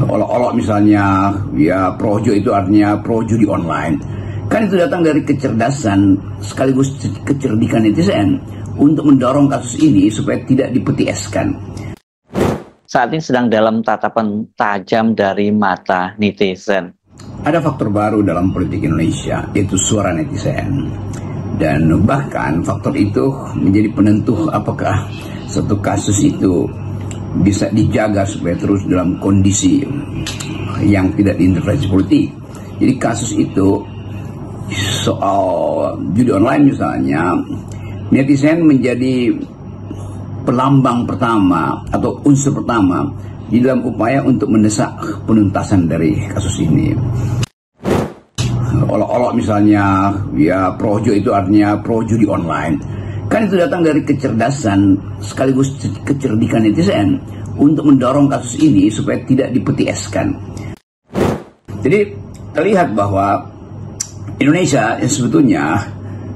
olok-olok misalnya, ya projo itu artinya pro judi online. Kan itu datang dari kecerdasan sekaligus kecerdikan netizen untuk mendorong kasus ini supaya tidak dipeti eskan. Saat ini sedang dalam tatapan tajam dari mata netizen. Ada faktor baru dalam politik Indonesia, yaitu suara netizen. Dan bahkan faktor itu menjadi penentu apakah satu kasus itu bisa dijaga supaya terus dalam kondisi yang tidak diintervensi politik. Jadi kasus itu soal judi online misalnya, netizen menjadi pelambang pertama atau unsur pertama di dalam upaya untuk mendesak penuntasan dari kasus ini. Olok-olok misalnya, ya projo itu artinya pro judi online. Kan itu datang dari kecerdasan sekaligus kecerdikan netizen untuk mendorong kasus ini supaya tidak dipeti eskan. Jadi terlihat bahwa Indonesia yang sebetulnya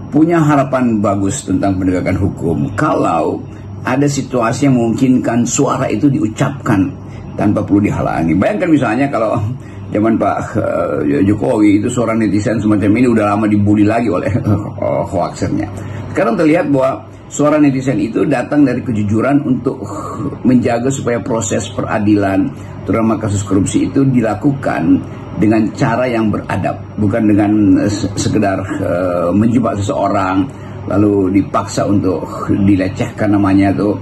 punya harapan bagus tentang penegakan hukum kalau ada situasi yang memungkinkan suara itu diucapkan tanpa perlu dihalangi. Bayangkan misalnya kalau zaman Pak Jokowi itu suara netizen semacam ini udah lama dibully lagi oleh hoaxernya. Sekarang terlihat bahwa suara netizen itu datang dari kejujuran untuk menjaga supaya proses peradilan, terutama kasus korupsi itu dilakukan dengan cara yang beradab, bukan dengan sekedar menjebak seseorang lalu dipaksa untuk dilecehkan namanya tuh.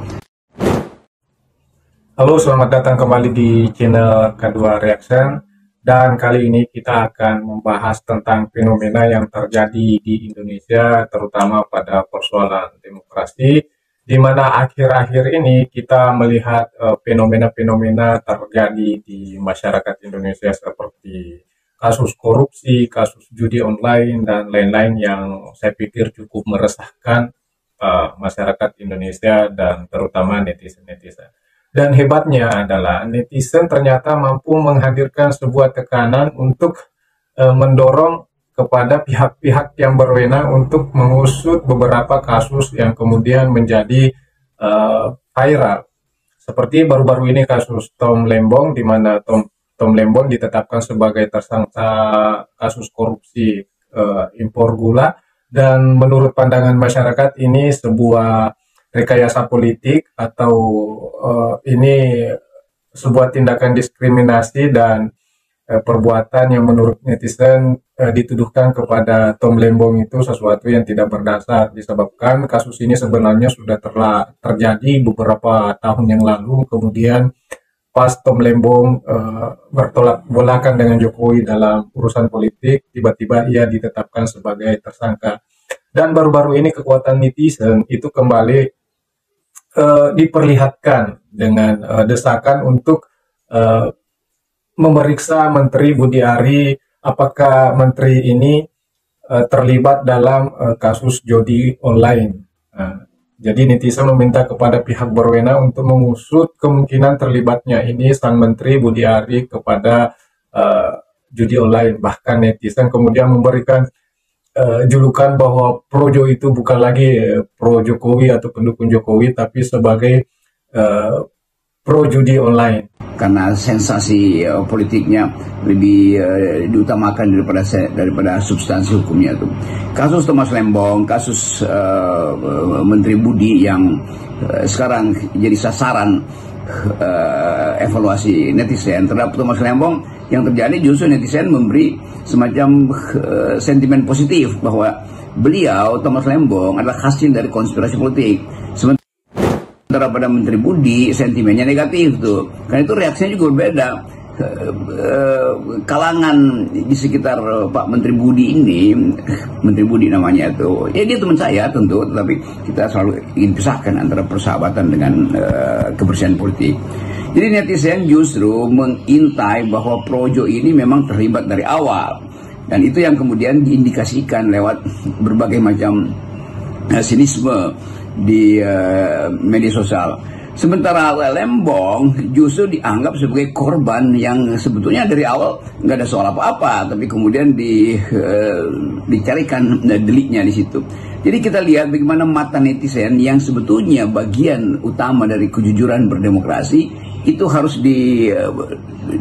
Halo, selamat datang kembali di channel K2 Reaction. Dan kali ini kita akan membahas tentang fenomena yang terjadi di Indonesia, terutama pada persoalan demokrasi, di mana akhir-akhir ini kita melihat fenomena-fenomena terjadi di masyarakat Indonesia seperti kasus korupsi, kasus judi online, dan lain-lain yang saya pikir cukup meresahkan masyarakat Indonesia dan terutama netizen-netizen. Dan hebatnya adalah netizen ternyata mampu menghadirkan sebuah tekanan untuk mendorong kepada pihak-pihak yang berwenang untuk mengusut beberapa kasus yang kemudian menjadi viral. Seperti baru-baru ini kasus Tom Lembong, di mana Tom Lembong ditetapkan sebagai tersangka kasus korupsi impor gula. Dan menurut pandangan masyarakat ini sebuah rekayasa politik atau ini sebuah tindakan diskriminasi dan perbuatan yang menurut netizen dituduhkan kepada Tom Lembong itu sesuatu yang tidak berdasar, disebabkan kasus ini sebenarnya sudah terjadi beberapa tahun yang lalu. Kemudian pas Tom Lembong bertolak belakang dengan Jokowi dalam urusan politik, tiba-tiba ia ditetapkan sebagai tersangka. Dan baru-baru ini kekuatan netizen itu kembali diperlihatkan dengan desakan untuk memeriksa Menteri Budi Ari, apakah Menteri ini terlibat dalam kasus judi online. Jadi netizen meminta kepada pihak berwenang untuk mengusut kemungkinan terlibatnya ini sang Menteri Budi Ari kepada judi online. Bahkan netizen kemudian memberikan julukan bahwa projo itu bukan lagi pro Jokowi atau pendukung Jokowi, tapi sebagai pro judi online. Karena sensasi politiknya lebih diutamakan daripada substansi hukumnya itu. Kasus Thomas Lembong, kasus Menteri Budi yang sekarang jadi sasaran evaluasi netizen terhadap Thomas Lembong, yang terjadi justru netizen memberi semacam sentimen positif bahwa beliau, Thomas Lembong, adalah hasil dari konspirasi politik. Sementara pada Menteri Budi sentimennya negatif tuh. Karena itu reaksinya juga berbeda. Kalangan di sekitar Pak Menteri Budi ini, Menteri Budi namanya itu, ya dia teman saya tentu, tetapi kita selalu ingin pisahkan antara persahabatan dengan kebersihan politik. Jadi netizen justru mengintai bahwa projo ini memang terlibat dari awal, dan itu yang kemudian diindikasikan lewat berbagai macam sinisme di media sosial. Sementara Lembong justru dianggap sebagai korban yang sebetulnya dari awal nggak ada soal apa-apa, tapi kemudian dicarikan deliknya di situ. Jadi kita lihat bagaimana mata netizen yang sebetulnya bagian utama dari kejujuran berdemokrasi itu harus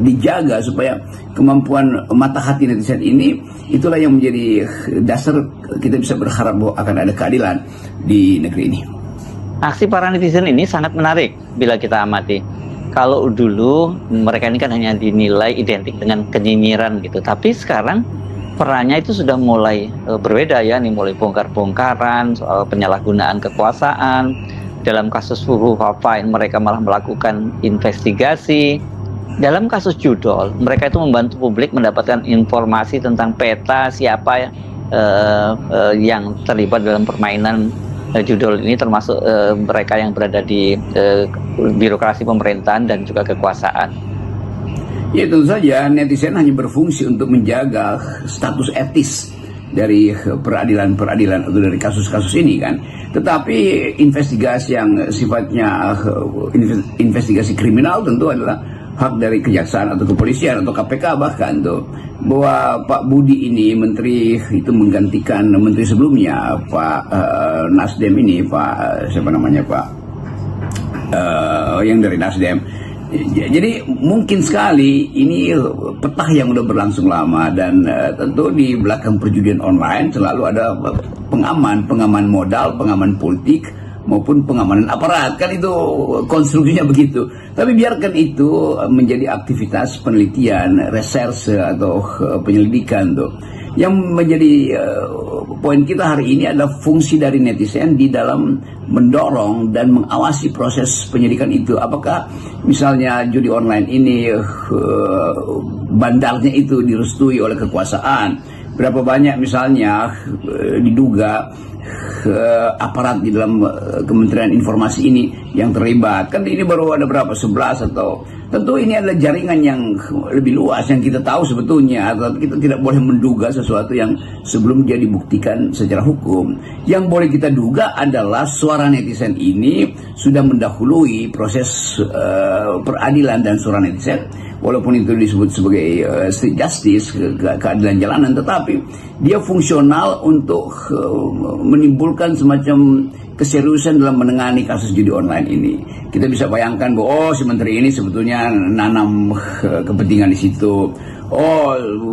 dijaga supaya kemampuan mata hati netizen ini, itulah yang menjadi dasar kita bisa berharap bahwa akan ada keadilan di negeri ini. Aksi para netizen ini sangat menarik bila kita amati. Kalau dulu mereka ini kan hanya dinilai identik dengan kenyinyiran gitu, tapi sekarang perannya itu sudah mulai berbeda ya, nih mulai bongkar-bongkaran soal penyalahgunaan kekuasaan. Dalam kasus Huawei mereka malah melakukan investigasi. Dalam kasus judol mereka itu membantu publik mendapatkan informasi tentang peta siapa yang terlibat dalam permainan judol ini, termasuk mereka yang berada di birokrasi pemerintahan dan juga kekuasaan. Ya tentu saja netizen hanya berfungsi untuk menjaga status etis dari peradilan atau dari kasus-kasus ini kan. Tetapi investigasi yang sifatnya investigasi kriminal tentu adalah hak dari kejaksaan atau kepolisian atau KPK bahkan tuh, bahwa Pak Budi ini menteri itu menggantikan menteri sebelumnya Pak Nasdem ini, Pak siapa namanya Pak yang dari Nasdem. Jadi mungkin sekali ini petah yang udah berlangsung lama, dan tentu di belakang perjudian online selalu ada pengaman modal, pengaman politik maupun pengamanan aparat, kan itu konstruksinya begitu. Tapi biarkan itu menjadi aktivitas penelitian, reserse atau penyelidikan tuh. Yang menjadi poin kita hari ini adalah fungsi dari netizen di dalam mendorong dan mengawasi proses penyidikan itu. Apakah misalnya judi online ini bandarnya itu direstui oleh kekuasaan? Berapa banyak misalnya diduga aparat di dalam Kementerian Informasi ini yang terlibat? Kan ini baru ada berapa, 11 atau... Tentu ini adalah jaringan yang lebih luas yang kita tahu sebetulnya, atau kita tidak boleh menduga sesuatu yang sebelum dia dibuktikan secara hukum. Yang boleh kita duga adalah suara netizen ini sudah mendahului proses peradilan, dan suara netizen walaupun itu disebut sebagai street justice, keadilan jalanan, tetapi dia fungsional untuk menimbulkan semacam keseriusan dalam menangani kasus judi online ini. Kita bisa bayangkan bahwa si menteri ini sebetulnya nanam kepentingan di situ.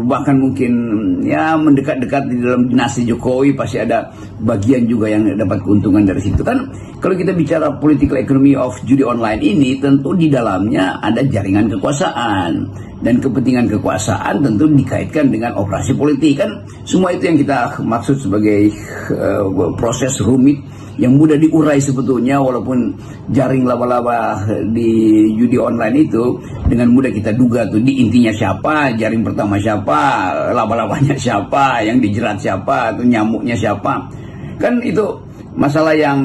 Bahkan mungkin ya mendekat-dekat di dalam dinasti Jokowi, pasti ada bagian juga yang dapat keuntungan dari situ kan. Kalau kita bicara political economy of judi online ini, tentu di dalamnya ada jaringan kekuasaan, dan kepentingan kekuasaan tentu dikaitkan dengan operasi politik kan. Semua itu yang kita maksud sebagai proses rumit yang mudah diurai sebetulnya, walaupun jaring laba-laba di judi online itu dengan mudah kita duga tuh di intinya siapa, jaring pertama siapa, laba-labanya siapa, yang dijerat siapa, atau nyamuknya siapa. Kan itu masalah yang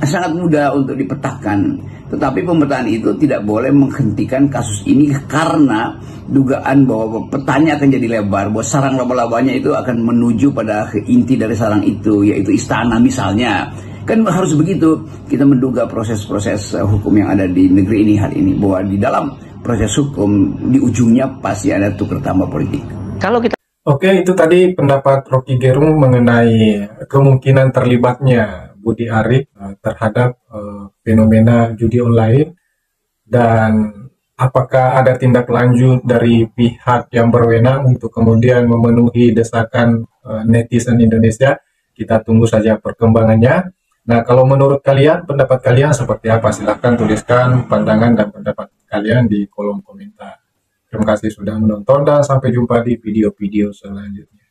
sangat mudah untuk dipetakan. Tetapi pemetaan itu tidak boleh menghentikan kasus ini karena dugaan bahwa petanya akan jadi lebar, bahwa sarang laba-labanya itu akan menuju pada inti dari sarang itu, yaitu istana misalnya. Kan harus begitu kita menduga proses-proses hukum yang ada di negeri ini hari ini, bahwa di dalam proses hukum di ujungnya pasti ada tukar tambah politik. Kalau kita Oke, itu tadi pendapat Rocky Gerung mengenai kemungkinan terlibatnya Budi Ari terhadap fenomena judi online, dan apakah ada tindak lanjut dari pihak yang berwenang untuk kemudian memenuhi desakan netizen Indonesia. Kita tunggu saja perkembangannya. Nah, kalau menurut kalian, pendapat kalian seperti apa? Silahkan tuliskan pandangan dan pendapat kalian di kolom komentar. Terima kasih sudah menonton dan sampai jumpa di video-video selanjutnya.